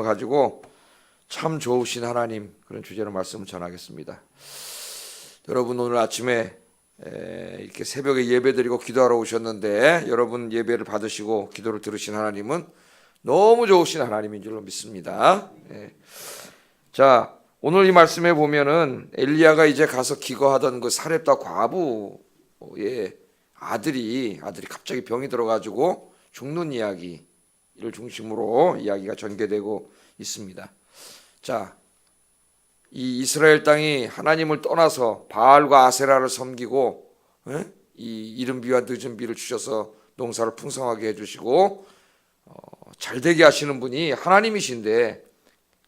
가지고 참 좋으신 하나님, 그런 주제로 말씀을 전하겠습니다. 여러분, 오늘 아침에 이렇게 새벽에 예배드리고 기도하러 오셨는데, 여러분 예배를 받으시고 기도를 들으신 하나님은 너무 좋으신 하나님인 줄로 믿습니다. 자, 오늘 이 말씀에 보면은 엘리야가 이제 가서 기거하던 그 사렙다 과부의 아들이 갑자기 병이 들어가지고 죽는 이야기를 중심으로 이야기가 전개되고 있습니다. 자, 이 이스라엘 땅이 하나님을 떠나서 바알과 아세라를 섬기고 이 이른 비와 늦은 비를 주셔서 농사를 풍성하게 해주시고 잘되게 하시는 분이 하나님이신데,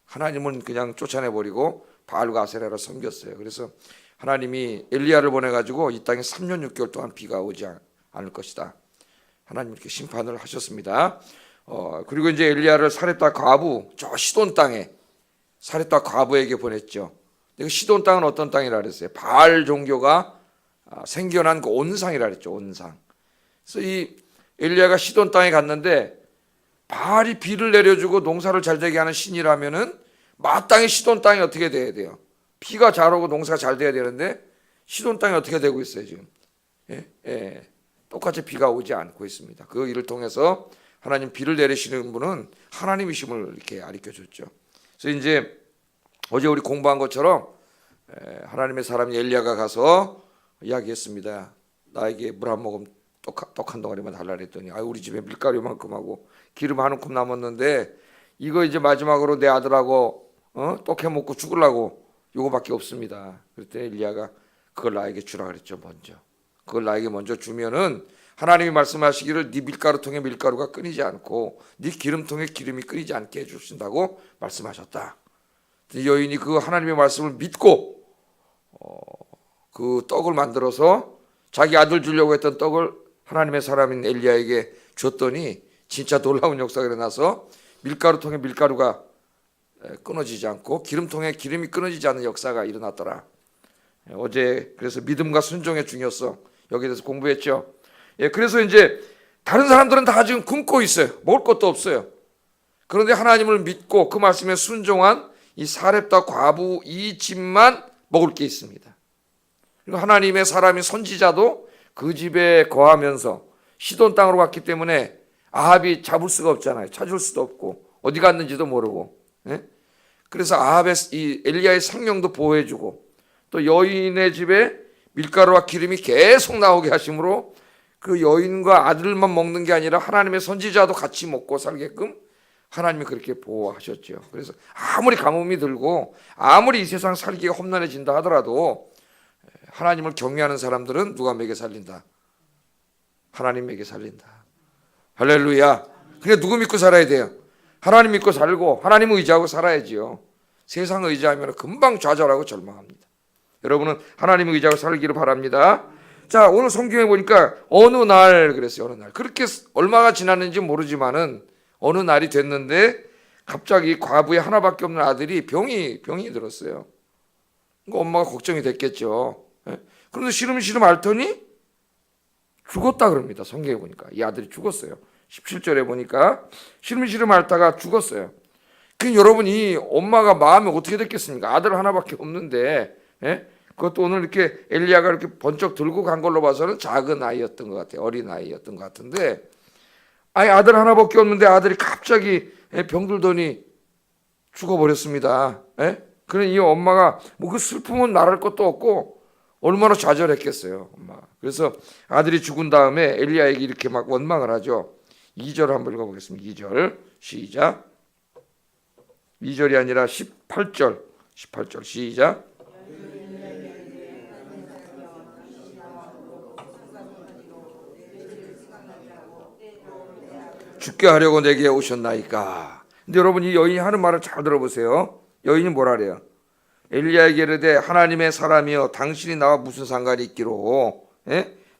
하나님은 그냥 쫓아내버리고 바알과 아세라를 섬겼어요. 그래서 하나님이 엘리야를 보내가지고 이 땅에 3년 6개월 동안 비가 오지 않을 것이다, 하나님 이렇게 심판을 하셨습니다. 그리고 이제 엘리야를 사렙다 과부, 저 시돈 땅에 사렙다 과부에게 보냈죠. 그 시돈 땅은 어떤 땅이라 그랬어요? 바알 종교가 생겨난 그 온상이라 그랬죠. 온상. 그래서 이 엘리야가 시돈 땅에 갔는데, 바알이 비를 내려주고 농사를 잘되게 하는 신이라면은 마땅히 시돈 땅이 어떻게 돼야 돼요? 비가 잘 오고 농사가 잘 돼야 되는데 시돈 땅이 어떻게 되고 있어요 지금? 똑같이 비가 오지 않고 있습니다. 그 일을 통해서 하나님 비를 내리시는 분은 하나님이심을 이렇게 가르쳐줬죠. 그래서 이제 어제 우리 공부한 것처럼 하나님의 사람 엘리야가 가서 이야기했습니다. 나에게 물 한 모금 떡 한 덩어리만 달라 그랬더니, 우리 집에 밀가루 이만큼 하고 기름 한 움큼 남았는데 이거 이제 마지막으로 내 아들하고 떡 해 먹고 죽으려고 요거밖에 없습니다. 그랬더니 엘리야가 그걸 나에게 주라 그랬죠. 먼저 그걸 나에게 먼저 주면은 하나님이 말씀하시기를 네 밀가루통에 밀가루가 끊이지 않고 네 기름통에 기름이 끊이지 않게 해주신다고 말씀하셨다. 여인이 그 하나님의 말씀을 믿고 그 떡을 만들어서 자기 아들 주려고 했던 떡을 하나님의 사람인 엘리야에게 줬더니 진짜 놀라운 역사가 일어나서 밀가루통에 밀가루가 끊어지지 않고 기름통에 기름이 끊어지지 않는 역사가 일어났더라. 어제 그래서 믿음과 순종의 중요성, 여기에 대해서 공부했죠. 그래서 이제 다른 사람들은 다 지금 굶고 있어요. 먹을 것도 없어요. 그런데 하나님을 믿고 그 말씀에 순종한 이 사렙다 과부 이 집만 먹을 게 있습니다. 그리고 하나님의 사람인 선지자도 그 집에 거하면서 시돈 땅으로 갔기 때문에 아합이 잡을 수가 없잖아요. 찾을 수도 없고 어디 갔는지도 모르고. 그래서 아합의 이 엘리야의 생명도 보호해주고 또 여인의 집에 밀가루와 기름이 계속 나오게 하심으로 그 여인과 아들만 먹는 게 아니라 하나님의 선지자도 같이 먹고 살게끔 하나님이 그렇게 보호하셨죠. 그래서 아무리 가뭄이 들고 아무리 이 세상 살기가 험난해진다 하더라도 하나님을 경외하는 사람들은 누가 먹여 살린다? 하나님 먹여 살린다. 할렐루야. 그래, 누구 믿고 살아야 돼요? 하나님 믿고 살고 하나님 의지하고 살아야지요. 세상 의지하면 금방 좌절하고 절망합니다. 여러분은 하나님 의지하고 살기를 바랍니다. 자, 오늘 성경에 보니까 어느 날 그랬어요. 어느 날. 그렇게 얼마가 지났는지 모르지만은 어느 날이 됐는데 갑자기 과부의 하나밖에 없는 아들이 병이 들었어요. 그러니까 엄마가 걱정이 됐겠죠. 그런데 시름시름 앓더니 죽었다 그럽니다. 성경에 보니까 이 아들이 죽었어요. 17절에 보니까 시름시름 앓다가 죽었어요. 그 여러분, 이 엄마가 마음이 어떻게 됐겠습니까? 아들 하나밖에 없는데, 그것도 오늘 이렇게 엘리야가 이렇게 번쩍 들고 간 걸로 봐서는 작은 아이였던 것 같아요. 어린 아이였던 것 같은데, 아들 하나밖에 없는데 아들이 갑자기 병들더니 죽어버렸습니다. 그래, 이 엄마가 뭐 그 슬픔은 말할 것도 없고 얼마나 좌절했겠어요, 엄마. 그래서 아들이 죽은 다음에 엘리야에게 이렇게 막 원망을 하죠. 2절 한번 읽어보겠습니다. 2절 시작. 2절이 아니라 18절 시작. 죽게 하려고 내게 오셨나이까. 근데 여러분, 이 여인이 하는 말을 잘 들어보세요. 여인이 뭐라 그래요? 엘리야에게 이르되 하나님의 사람이여 당신이 나와 무슨 상관이 있기로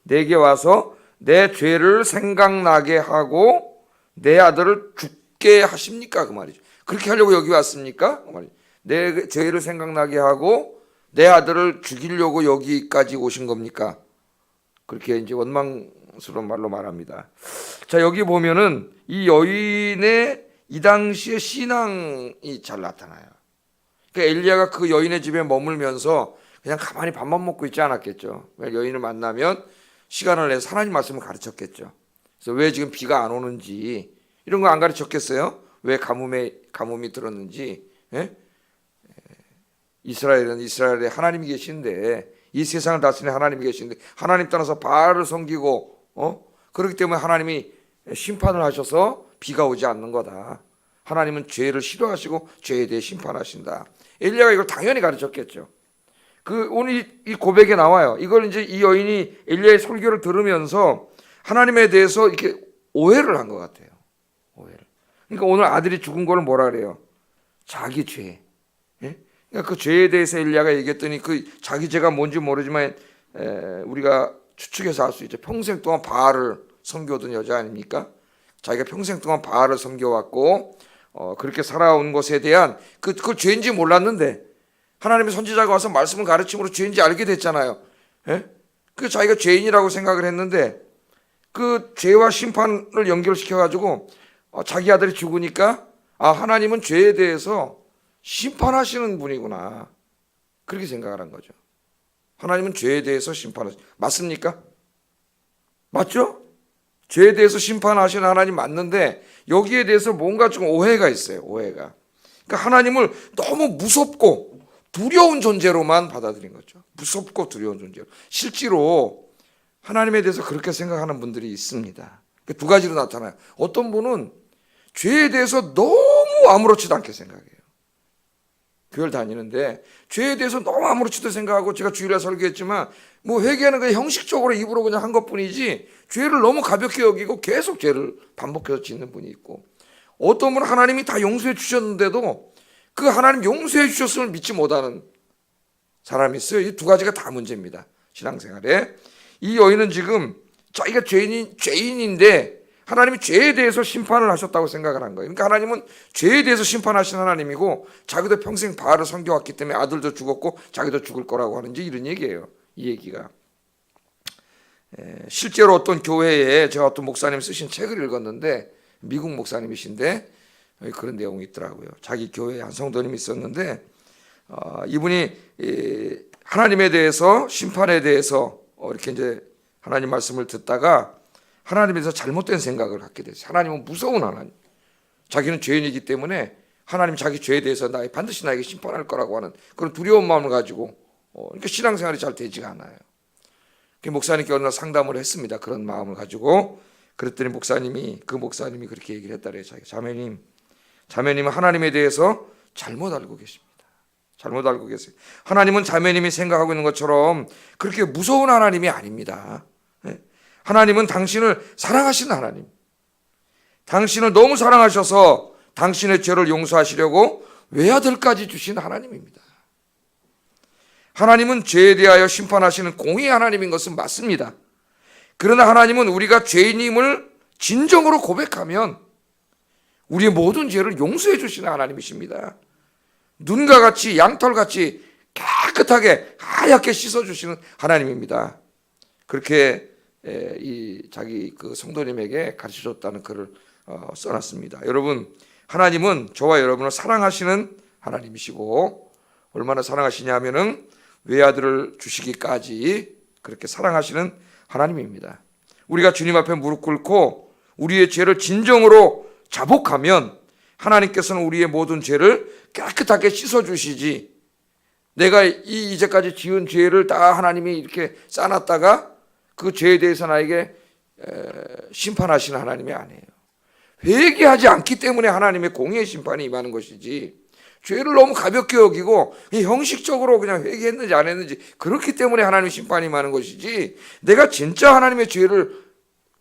내게 와서 내 죄를 생각나게 하고 내 아들을 죽게 하십니까? 그 말이죠. 그렇게 하려고 여기 왔습니까? 그 말이죠. 내 죄를 생각나게 하고 내 아들을 죽이려고 여기까지 오신 겁니까? 그렇게 이제 원망스러운 말로 말합니다. 자, 여기 보면은 이 여인의 이 당시에 신앙이 잘 나타나요. 그러니까 엘리야가 그 여인의 집에 머물면서 그냥 가만히 밥만 먹고 있지 않았겠죠. 여인을 만나면 시간을 내서 하나님 말씀을 가르쳤겠죠. 그래서 왜 지금 비가 안 오는지 이런 거 안 가르쳤겠어요? 왜 가뭄이 들었는지. 예? 이스라엘에 하나님이 계신데, 이 세상을 다스리는 하나님이 계신데 하나님 떠나서 바알을 섬기고 그렇기 때문에 하나님이 심판을 하셔서 비가 오지 않는 거다. 하나님은 죄를 싫어하시고 죄에 대해 심판하신다. 엘리야가 이걸 당연히 가르쳤겠죠. 오늘 이 고백에 나와요. 이걸 이제 이 여인이 엘리야의 설교를 들으면서 하나님에 대해서 이렇게 오해를 한 것 같아요. 오해를. 그러니까 오늘 아들이 죽은 거를 뭐라 그래요? 자기 죄. 예? 그러니까 그 죄에 대해서 엘리야가 얘기했더니 그 자기 죄가 뭔지 모르지만 우리가 추측해서 알 수 있죠. 평생 동안 바알을 섬겨오던 여자 아닙니까? 자기가 평생 동안 바알을 섬겨왔고 그렇게 살아온 것에 대한 그 죄인지 몰랐는데 하나님의 선지자가 와서 말씀을 가르침으로 죄인지 알게 됐잖아요. 예? 그 자기가 죄인이라고 생각을 했는데 그 죄와 심판을 연결시켜 가지고 자기 아들이 죽으니까 하나님은 죄에 대해서 심판하시는 분이구나. 그렇게 생각을 한 거죠. 하나님은 죄에 대해서 맞습니까? 맞죠? 죄에 대해서 심판하시는 하나님 맞는데 여기에 대해서 뭔가 좀 오해가 있어요. 오해가. 그러니까 하나님을 너무 무섭고 두려운 존재로만 받아들인 거죠. 무섭고 두려운 존재로. 실제로 하나님에 대해서 그렇게 생각하는 분들이 있습니다. 두 가지로 나타나요. 어떤 분은 죄에 대해서 너무 아무렇지도 않게 생각해요. 교회를 다니는데 죄에 대해서 너무 아무렇지도 생각하고, 제가 주일에 설교했지만 뭐 회개하는 거 형식적으로 입으로 그냥 한 것뿐이지 죄를 너무 가볍게 여기고 계속 죄를 반복해서 짓는 분이 있고, 어떤 분은 하나님이 다 용서해 주셨는데도 그 하나님 용서해 주셨음을 믿지 못하는 사람이 있어요. 이 두 가지가 다 문제입니다. 신앙생활에. 이 여인은 지금 자기가 죄인인데 하나님이 죄에 대해서 심판을 하셨다고 생각을 한 거예요. 그러니까 하나님은 죄에 대해서 심판하신 하나님이고 자기도 평생 바알을 섬겨왔기 때문에 아들도 죽었고 자기도 죽을 거라고 하는지, 이런 얘기예요. 이 얘기가. 실제로 어떤 교회에 제가 어떤 목사님 쓰신 책을 읽었는데, 미국 목사님이신데 그런 내용이 있더라고요. 자기 교회에 한 성도님이 있었는데 이분이 하나님에 대해서, 심판에 대해서 이렇게 이제 하나님 말씀을 듣다가 하나님에 대해서 잘못된 생각을 갖게 됐어요. 하나님은 무서운 하나님. 자기는 죄인이기 때문에 하나님 자기 죄에 대해서 반드시 나에게 심판할 거라고 하는 그런 두려운 마음을 가지고 그러니까 신앙생활이 잘 되지가 않아요. 목사님께 어느 날 상담을 했습니다. 그런 마음을 가지고. 그랬더니 그 목사님이 그렇게 얘기를 했다래요. 자매님은 하나님에 대해서 잘못 알고 계십니다. 잘못 알고 계세요. 하나님은 자매님이 생각하고 있는 것처럼 그렇게 무서운 하나님이 아닙니다. 하나님은 당신을 사랑하시는 하나님. 당신을 너무 사랑하셔서 당신의 죄를 용서하시려고 외아들까지 주신 하나님입니다. 하나님은 죄에 대하여 심판하시는 공의의 하나님인 것은 맞습니다. 그러나 하나님은 우리가 죄인임을 진정으로 고백하면 우리의 모든 죄를 용서해 주시는 하나님이십니다. 눈과 같이, 양털같이 깨끗하게 하얗게 씻어주시는 하나님입니다. 그렇게 자기 그 성도님에게 가르쳐줬다는 글을 써놨습니다. 여러분, 하나님은 저와 여러분을 사랑하시는 하나님이시고, 얼마나 사랑하시냐 하면은 외아들을 주시기까지 그렇게 사랑하시는 하나님입니다. 우리가 주님 앞에 무릎 꿇고 우리의 죄를 진정으로 자복하면 하나님께서는 우리의 모든 죄를 깨끗하게 씻어주시지, 내가 이제까지 지은 죄를 다 하나님이 이렇게 쌓아놨다가 그 죄에 대해서 나에게 심판하시는 하나님이 아니에요. 회개하지 않기 때문에 하나님의 공의의 심판이 임하는 것이지, 죄를 너무 가볍게 여기고 형식적으로 그냥 회개했는지 안 했는지 그렇기 때문에 하나님의 심판이 임하는 것이지, 내가 진짜 하나님의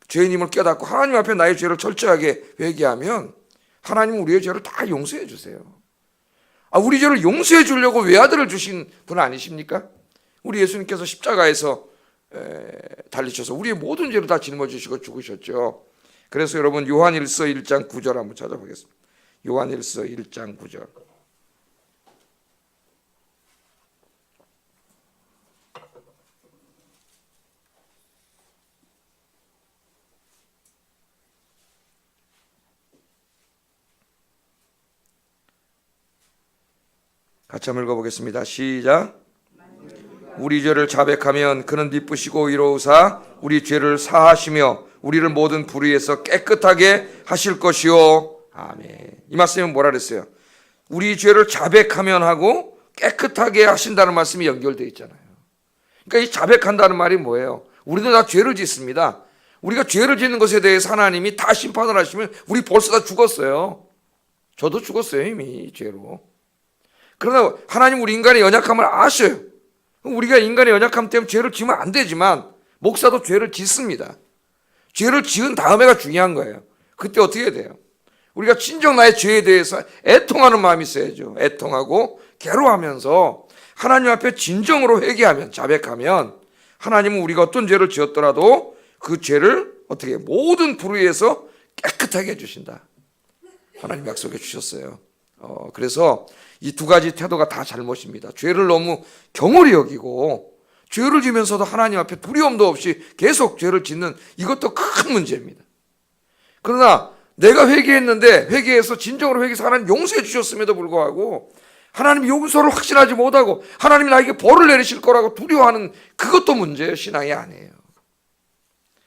죄인임을 깨닫고 하나님 앞에 나의 죄를 철저하게 회개하면 하나님은 우리의 죄를 다 용서해 주세요. 우리 죄를 용서해 주려고 외아들을 주신 분 아니십니까? 우리 예수님께서 십자가에서 달리셔서 우리의 모든 죄를 다 짊어지시고 죽으셨죠. 그래서 여러분, 요한일서 1장 9절 한번 찾아보겠습니다. 요한일서 1장 9절. 같이 한번 읽어보겠습니다. 시작. 우리 죄를 자백하면 그는 미쁘시고 의로우사 우리 죄를 사하시며 우리를 모든 불의에서 깨끗하게 하실 것이요. 아멘. 이 말씀은 뭐라 그랬어요? 우리 죄를 자백하면 하고 깨끗하게 하신다는 말씀이 연결되어 있잖아요. 그러니까 이 자백한다는 말이 뭐예요? 우리도 다 죄를 짓습니다. 우리가 죄를 짓는 것에 대해서 하나님이 다 심판을 하시면 우리 벌써 다 죽었어요. 저도 죽었어요, 이미 죄로. 그러나 하나님 우리 인간의 연약함을 아셔요. 우리가 인간의 연약함 때문에 죄를 지으면 안 되지만 목사도 죄를 짓습니다. 죄를 지은 다음에가 중요한 거예요. 그때 어떻게 해야 돼요? 우리가 진정 나의 죄에 대해서 애통하는 마음이 있어야죠. 애통하고 괴로워하면서 하나님 앞에 진정으로 회개하면, 자백하면 하나님은 우리가 어떤 죄를 지었더라도 그 죄를 어떻게 모든 불의에서 깨끗하게 해주신다. 하나님 약속해 주셨어요. 그래서 이 두 가지 태도가 다 잘못입니다. 죄를 너무 경홀히 여기고 죄를 지면서도 하나님 앞에 두려움도 없이 계속 죄를 짓는 이것도 큰 문제입니다. 그러나 내가 회개했는데 회개해서 진정으로 회개해서 하나님 용서해 주셨음에도 불구하고 하나님 용서를 확신하지 못하고 하나님이 나에게 벌을 내리실 거라고 두려워하는 그것도 문제예요. 신앙이 아니에요.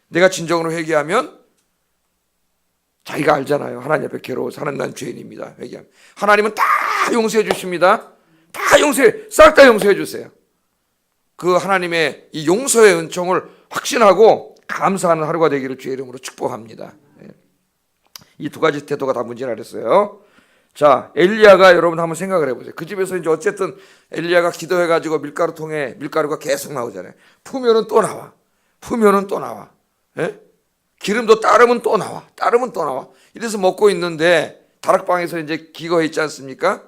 내가 진정으로 회개하면 자기가 알잖아요. 하나님 앞에 괴로워서 하나님 난 죄인입니다. 회개하면 하나님은 다 용서해 주십니다. 다 용서해, 싹 다 용서해 주세요. 그 하나님의 이 용서의 은총을 확신하고 감사하는 하루가 되기를 주의 이름으로 축복합니다. 이 두 가지 태도가 다 문제라 그랬어요. 자, 엘리야가 여러분 한번 생각을 해보세요. 그 집에서 이제 어쨌든 엘리야가 기도해가지고 밀가루통에 밀가루가 계속 나오잖아요. 풀면은 또 나와. 풀면은 또 나와. 예? 기름도 따르면 또 나와. 따르면 또 나와. 이래서 먹고 있는데 다락방에서 이제 기거해 있지 않습니까?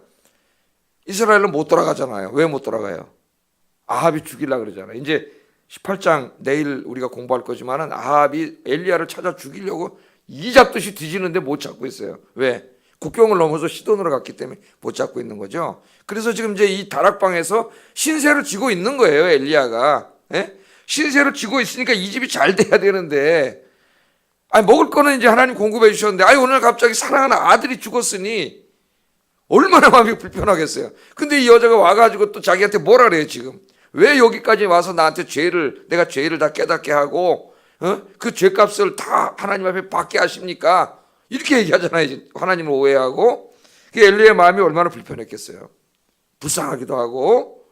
이스라엘은 못 돌아가잖아요. 왜 못 돌아가요? 아합이 죽이려고 그러잖아요. 이제 18장 내일 우리가 공부할 거지만은 아합이 엘리야를 찾아 죽이려고 이 잡듯이 뒤지는데 못 잡고 있어요. 왜? 국경을 넘어서 시돈으로 갔기 때문에 못 잡고 있는 거죠. 그래서 지금 이제 이 다락방에서 신세를 지고 있는 거예요, 엘리야가. 예? 신세를 지고 있으니까 이 집이 잘 돼야 되는데, 아니 먹을 거는 이제 하나님 공급해 주셨는데, 아니 오늘 갑자기 사랑하는 아들이 죽었으니 얼마나 마음이 불편하겠어요. 근데 이 여자가 와가지고 또 자기한테 뭐라 그래요 지금? 왜 여기까지 와서 나한테 내가 죄를 다 깨닫게 하고 그 죄값을 다 하나님 앞에 받게 하십니까? 이렇게 얘기하잖아요. 이제 하나님을 오해하고. 그 엘리야의 마음이 얼마나 불편했겠어요. 불쌍하기도 하고.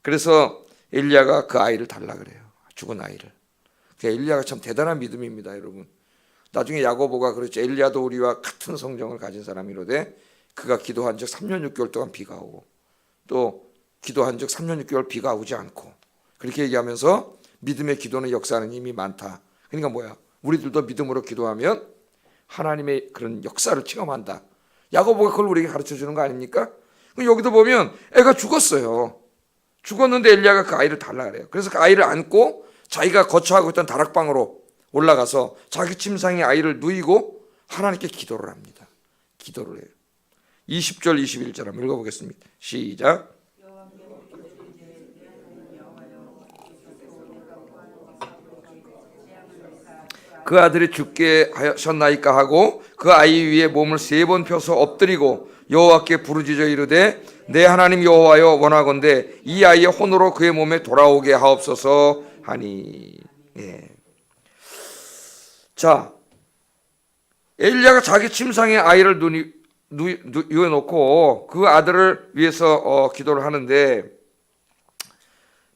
그래서 엘리야가 그 아이를 달라 그래요. 죽은 아이를. 그 엘리야가 참 대단한 믿음입니다, 여러분. 나중에 야고보가 그렇죠. 엘리야도 우리와 같은 성정을 가진 사람이로되 그가 기도한 적 3년 6개월 동안 비가 오고 또 기도한 적 3년 6개월 비가 오지 않고 그렇게 얘기하면서 믿음의 기도는 역사하는 힘이 많다. 그러니까 뭐야? 우리들도 믿음으로 기도하면 하나님의 그런 역사를 체험한다. 야고보가 그걸 우리에게 가르쳐 주는 거 아닙니까? 여기도 보면 애가 죽었어요. 죽었는데 엘리야가 그 아이를 달라 그래요. 그래서 그 아이를 안고 자기가 거처하고 있던 다락방으로 올라가서 자기 침상에 아이를 누이고 하나님께 기도를 합니다. 기도를 해요. 20절 21절 한번 읽어보겠습니다. 시작. 그 아들이 죽게 하셨나이까 하고 그 아이 위에 몸을 3번 펴서 엎드리고 여호와께 부르짖어 이르되 내 하나님 여호와여 원하건대 이 아이의 혼으로 그의 몸에 돌아오게 하옵소서 하니. 예. 자, 엘리야가 자기 침상에 아이를 누워놓고 그 아들을 위해서 기도를 하는데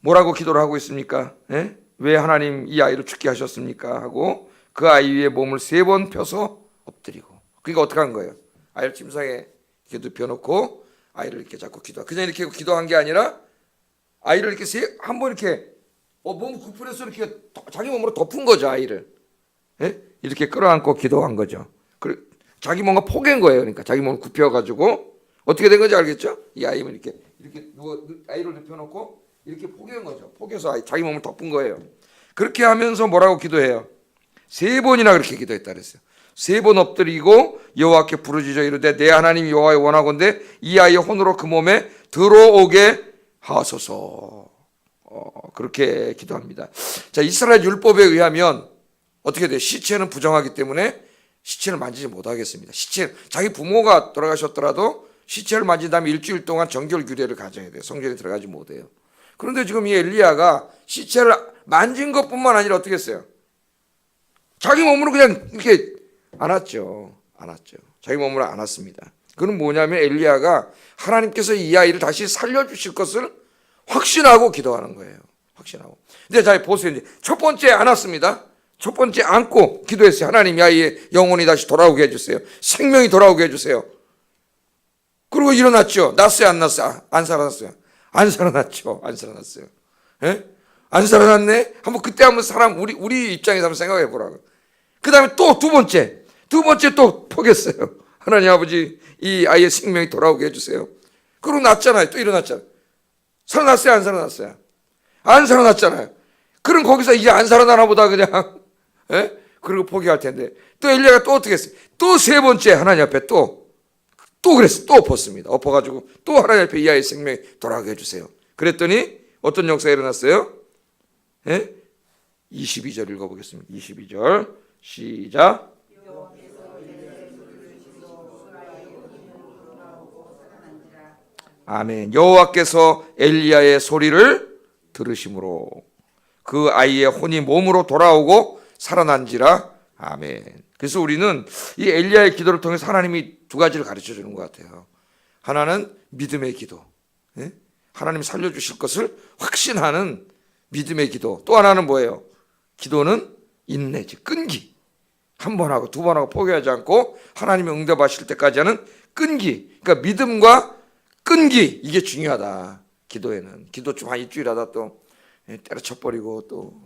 뭐라고 기도를 하고 있습니까? 예? 왜 하나님 이 아이를 죽게 하셨습니까? 하고 그 아이 위에 몸을 3번 펴서 엎드리고. 그러니까 어떻게 한 거예요? 아이를 침상에 이렇게 눕혀놓고 아이를 이렇게 잡고 기도하고. 그냥 이렇게 기도한 게 아니라 아이를 이렇게 한번 이렇게 몸 굽혀서 이렇게 자기 몸으로 덮은 거죠, 아이를. 예? 이렇게 끌어안고 기도한 거죠. 자기 뭔가 포갠 거예요. 그러니까 자기 몸을 굽혀가지고 어떻게 된 건지 알겠죠? 이 아이는 이렇게 아이를 눕혀놓고 이렇게 포갠 거죠. 포개서 자기 몸을 덮은 거예요. 그렇게 하면서 뭐라고 기도해요? 3번이나 그렇게 기도했다 그랬어요. 3번 엎드리고 여호와께 부르짖어 이르되 내 하나님 여호와여 원하건대 이 아이의 혼으로 그 몸에 들어오게 하소서. 그렇게 기도합니다. 자, 이스라엘 율법에 의하면 어떻게 돼요? 시체는 부정하기 때문에 시체를 만지지 못하겠습니다. 시체, 자기 부모가 돌아가셨더라도 시체를 만진 다음에 일주일 동안 정결 규례를 가져야 돼요. 성전에 들어가지 못해요. 그런데 지금 이 엘리야가 시체를 만진 것뿐만 아니라 어떻게 했어요? 자기 몸으로 그냥 이렇게 안았죠. 자기 몸으로 안았습니다. 그건 뭐냐면 엘리야가 하나님께서 이 아이를 다시 살려주실 것을 확신하고 기도하는 거예요. 확신하고. 근데 자, 보세요. 이제 첫 번째 안았습니다. 첫 번째 안고 기도했어요. 하나님, 이 아이의 영혼이 다시 돌아오게 해주세요. 생명이 돌아오게 해주세요. 그리고 일어났죠. 났어요, 안 났어요? 안 살아났어요. 안 살아났죠. 안 살아났어요. 예? 안 살아났네? 그때 한번 우리 입장에서 한번 생각해 보라고. 그 다음에 또 두 번째 또 포기했어요. 하나님 아버지, 이 아이의 생명이 돌아오게 해주세요. 그리고 났잖아요. 또 일어났잖아요. 살아났어요, 안 살아났어요? 안 살아났잖아요. 그럼 거기서 이제 안 살아나나 보다 그냥, 예? 그리고 포기할 텐데. 또 엘리야가 또 어떻게 했어요? 또 세 번째 하나님 앞에 또 그랬어요. 또 엎었습니다. 엎어가지고 또 하나님 앞에 이 아이의 생명이 돌아오게 해주세요. 그랬더니 어떤 역사가 일어났어요? 예? 22절 읽어보겠습니다. 22절 시작. 아멘. 여호와께서 엘리야의 소리를 들으심으로 그 아이의 혼이 몸으로 돌아오고 살아난지라. 아멘. 그래서 우리는 이 엘리야의 기도를 통해서 하나님이 두 가지를 가르쳐 주는 것 같아요. 하나는 믿음의 기도, 예? 하나님 살려주실 것을 확신하는 믿음의 기도. 또 하나는 뭐예요? 기도는 인내지, 끈기. 한 번 하고 두 번 하고 포기하지 않고 하나님이 응답하실 때까지 하는 끈기. 그러니까 믿음과 끈기, 이게 중요하다. 기도에는. 기도 좀 한 일주일 하다 또 때려쳐버리고 또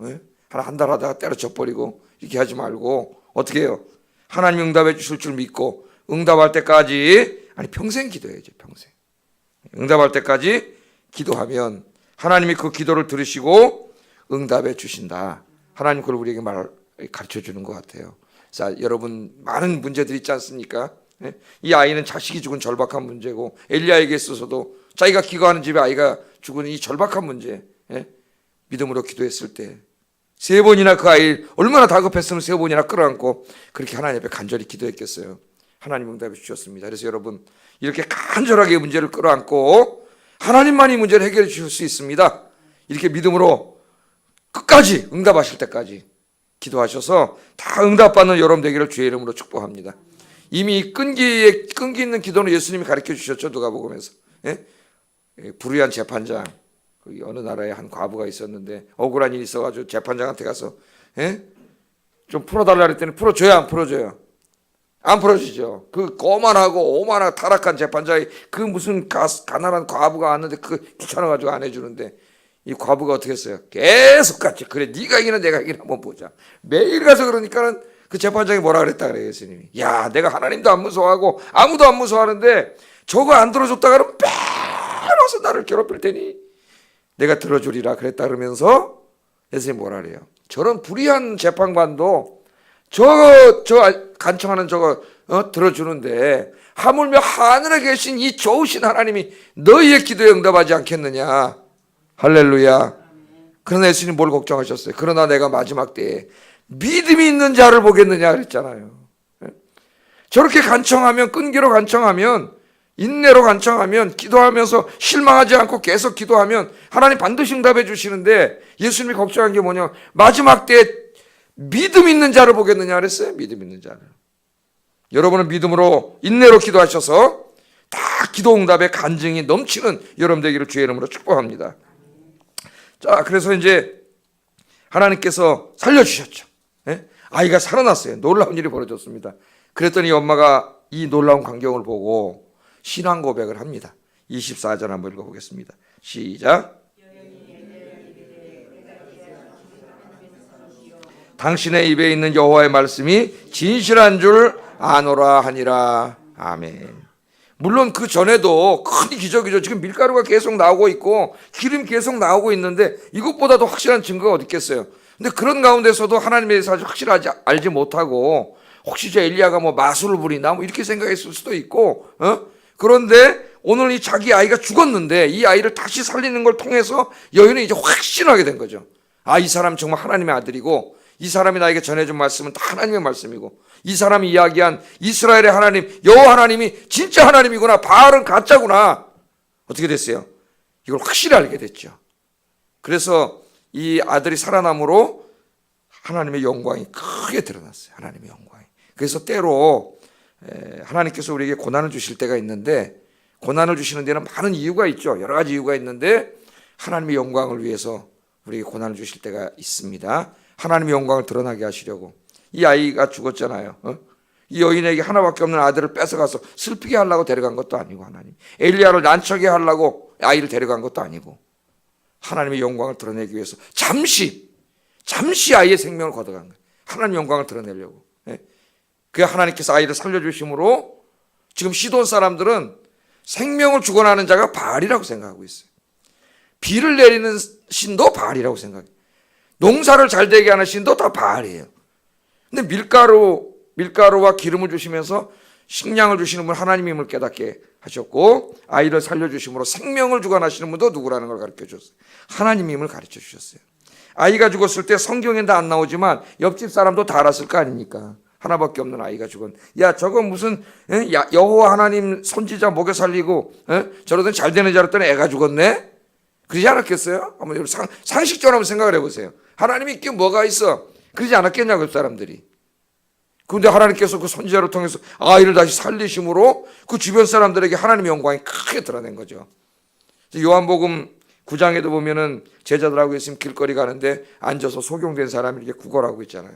한 달 하다가 때려쳐버리고 이렇게 하지 말고 어떻게 해요? 하나님 응답해 주실 줄 믿고 응답할 때까지, 아니 평생 기도해야죠. 평생. 응답할 때까지 기도하면 하나님이 그 기도를 들으시고 응답해 주신다. 하나님 그걸 우리에게 가르쳐 주는 것 같아요. 자, 여러분 많은 문제들이 있지 않습니까? 이 아이는 자식이 죽은 절박한 문제고, 엘리야에게 있어서도 자기가 기거하는 집에 아이가 죽은 이 절박한 문제, 믿음으로 기도했을 때 세 번이나 그 아이를 얼마나 다급했으면 세 번이나 끌어안고 그렇게 하나님 앞에 간절히 기도했겠어요. 하나님 응답해 주셨습니다. 그래서 여러분 이렇게 간절하게 문제를 끌어안고 하나님만이 문제를 해결해 주실 수 있습니다. 이렇게 믿음으로 끝까지 응답하실 때까지 기도하셔서 다 응답받는 여러분 되기를 주의 이름으로 축복합니다. 이미 끈기 있는 기도는 예수님이 가르쳐 주셨죠. 누가복음에서. 불의한 재판장, 거기 어느 나라에 한 과부가 있었는데 억울한 일이 있어가지고 재판장한테 가서 좀 풀어달라 그랬더니 풀어줘요, 안 풀어줘요? 안 풀어주죠. 그 거만하고 오만하고 타락한 재판장이 그 무슨 가난한 과부가 왔는데 그 귀찮아가지고 안 해주는데 이 과부가 어떻게 했어요? 계속 갔지. 그래, 네가 이기나 내가 이기나 한번 보자. 매일 가서 그러니까는 그 재판장이 뭐라 그랬다 그래요, 예수님이. 야, 내가 하나님도 안 무서워하고 아무도 안 무서워하는데 저거 안 들어줬다 그러면 매일 와서 나를 괴롭힐 테니 내가 들어주리라 그랬다 그러면서 예수님이 뭐라 그래요? 저런 불의한 재판관도 저 간청하는 저거 들어주는데 하물며 하늘에 계신 이 좋으신 하나님이 너희의 기도에 응답하지 않겠느냐. 할렐루야. 그러나 예수님 뭘 걱정하셨어요? 그러나 내가 마지막 때에 믿음이 있는 자를 보겠느냐 그랬잖아요. 저렇게 간청하면, 끈기로 간청하면, 인내로 간청하면, 기도하면서 실망하지 않고 계속 기도하면 하나님 반드시 응답해 주시는데 예수님이 걱정한 게 뭐냐? 마지막 때에 믿음 있는 자를 보겠느냐 그랬어요. 믿음 있는 자를. 여러분은 믿음으로 인내로 기도하셔서 다 기도 응답의 간증이 넘치는 여러분 되기를 주의 이름으로 축복합니다. 자, 그래서 이제 하나님께서 살려주셨죠. 아이가 살아났어요. 놀라운 일이 벌어졌습니다. 그랬더니 엄마가 이 놀라운 광경을 보고 신앙 고백을 합니다. 24절 한번 읽어보겠습니다. 시작. 당신의 입에 있는 여호와의 말씀이 진실한 줄 아노라 하니라. 아멘. 물론 그 전에도 큰 기적이죠. 지금 밀가루가 계속 나오고 있고 기름 계속 나오고 있는데 이것보다도 확실한 증거가 어디 있겠어요. 근데 그런 가운데서도 하나님에 대해서 아주 확실하지 알지 못하고 혹시 저 엘리야가 뭐 마술을 부리나 뭐 이렇게 생각했을 수도 있고, 그런데 오늘 이 자기 아이가 죽었는데 이 아이를 다시 살리는 걸 통해서 여인은 이제 확신하게 된 거죠. 아, 이 사람 정말 하나님의 아들이고 이 사람이 나에게 전해준 말씀은 다 하나님의 말씀이고 이 사람이 이야기한 이스라엘의 하나님 여호와 하나님이 진짜 하나님이구나, 바알은 가짜구나. 어떻게 됐어요? 이걸 확실히 알게 됐죠. 그래서 이 아들이 살아남으로 하나님의 영광이 크게 드러났어요. 하나님의 영광이. 그래서 때로 하나님께서 우리에게 고난을 주실 때가 있는데, 고난을 주시는 데는 많은 이유가 있죠. 여러 가지 이유가 있는데 하나님의 영광을 위해서 우리에게 고난을 주실 때가 있습니다. 하나님의 영광을 드러나게 하시려고. 이 아이가 죽었잖아요. 이 여인에게 하나밖에 없는 아들을 뺏어가서 슬프게 하려고 데려간 것도 아니고, 하나님 엘리야를 난처하게 하려고 아이를 데려간 것도 아니고, 하나님의 영광을 드러내기 위해서 잠시 아이의 생명을 걷어간 거예요. 하나님의 영광을 드러내려고. 그 하나님께서 아이를 살려주심으로 지금 시돈 사람들은 생명을 주관하는 자가 바알이라고 생각하고 있어요. 비를 내리는 신도 바알이라고 생각해요. 농사를 잘 되게 하는 신도 다 바알이에요. 근데 밀가루와 기름을 주시면서 식량을 주시는 분 하나님임을 깨닫게 하셨고, 아이를 살려주심으로 생명을 주관하시는 분도 누구라는 걸 가르쳐 주셨어요. 하나님임을 가르쳐 주셨어요. 아이가 죽었을 때 성경에는 다 안 나오지만 옆집 사람도 다 알았을 거 아닙니까? 하나밖에 없는 아이가 죽은, 야 저건 무슨 여호와 하나님 선지자 먹여 살리고 저러더니 잘 되는 줄 알았더니 애가 죽었네? 그러지 않았겠어요? 한번 상식적으로 한번 생각을 해보세요. 하나님이 있긴 뭐가 있어? 그러지 않았겠냐고 사람들이. 그런데 하나님께서 그 선지자를 통해서 아이를 다시 살리심으로 그 주변 사람들에게 하나님의 영광이 크게 드러낸 거죠. 요한복음 9장에도 보면은 제자들하고 있으면 길거리 가는데 앉아서 소경된 사람이 이렇게 구걸하고 있잖아요.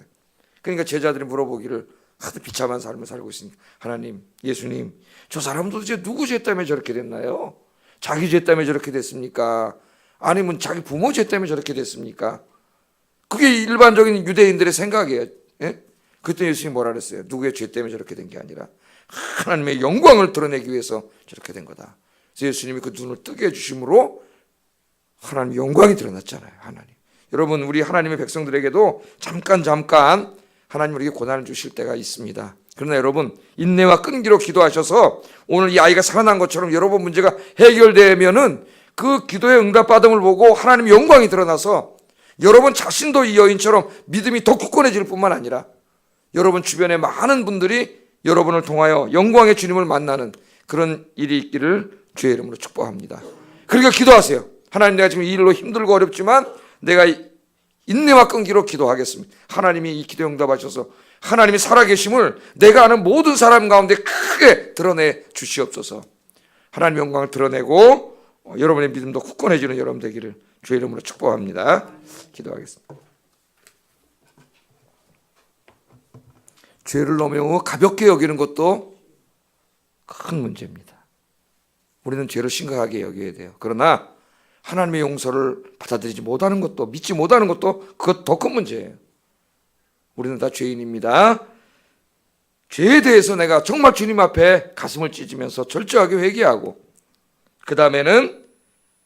그러니까 제자들이 물어보기를, 하도 비참한 삶을 살고 있으니까, 하나님, 예수님, 저 사람은 도대체 누구 죄 때문에 저렇게 됐나요? 자기 죄 때문에 저렇게 됐습니까? 아니면 자기 부모 죄 때문에 저렇게 됐습니까? 그게 일반적인 유대인들의 생각이에요. 그때 예수님이 뭐라 그랬어요? 누구의 죄 때문에 저렇게 된 게 아니라 하나님의 영광을 드러내기 위해서 저렇게 된 거다. 그래서 예수님이 그 눈을 뜨게 해주심으로 하나님의 영광이 드러났잖아요. 하나님. 여러분, 우리 하나님의 백성들에게도 잠깐 하나님 우리에게 고난을 주실 때가 있습니다. 그러나 여러분, 인내와 끈기로 기도하셔서 오늘 이 아이가 살아난 것처럼 여러분 문제가 해결되면은 그 기도의 응답받음을 보고 하나님의 영광이 드러나서 여러분 자신도 이 여인처럼 믿음이 더 굳건해질 뿐만 아니라 여러분 주변에 많은 분들이 여러분을 통하여 영광의 주님을 만나는 그런 일이 있기를 주의 이름으로 축복합니다. 그러니까 기도하세요. 하나님, 내가 지금 이 일로 힘들고 어렵지만 내가 인내와 끈기로 기도하겠습니다. 하나님이 이 기도 응답하셔서 하나님이 살아계심을 내가 아는 모든 사람 가운데 크게 드러내 주시옵소서. 하나님의 영광을 드러내고 여러분의 믿음도 굳건해지는 여러분 되기를 주의 이름으로 축복합니다. 기도하겠습니다. 죄를 너무 가볍게 여기는 것도 큰 문제입니다. 우리는 죄를 심각하게 여겨야 돼요. 그러나 하나님의 용서를 받아들이지 못하는 것도, 믿지 못하는 것도 그것 더 큰 문제예요. 우리는 다 죄인입니다. 죄에 대해서 내가 정말 주님 앞에 가슴을 찢으면서 철저하게 회개하고, 그 다음에는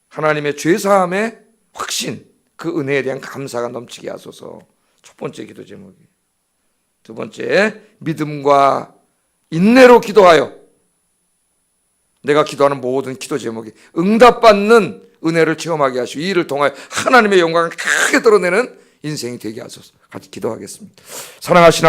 하나님의 죄사함의 확신, 그 은혜에 대한 감사가 넘치게 하소서. 첫 번째 기도 제목이. 두 번째, 믿음과 인내로 기도하여 내가 기도하는 모든 기도 제목이 응답받는 은혜를 체험하게 하시고 이 일을 통하여 하나님의 영광을 크게 드러내는 인생이 되게 하소서. 같이 기도하겠습니다. 사랑하시는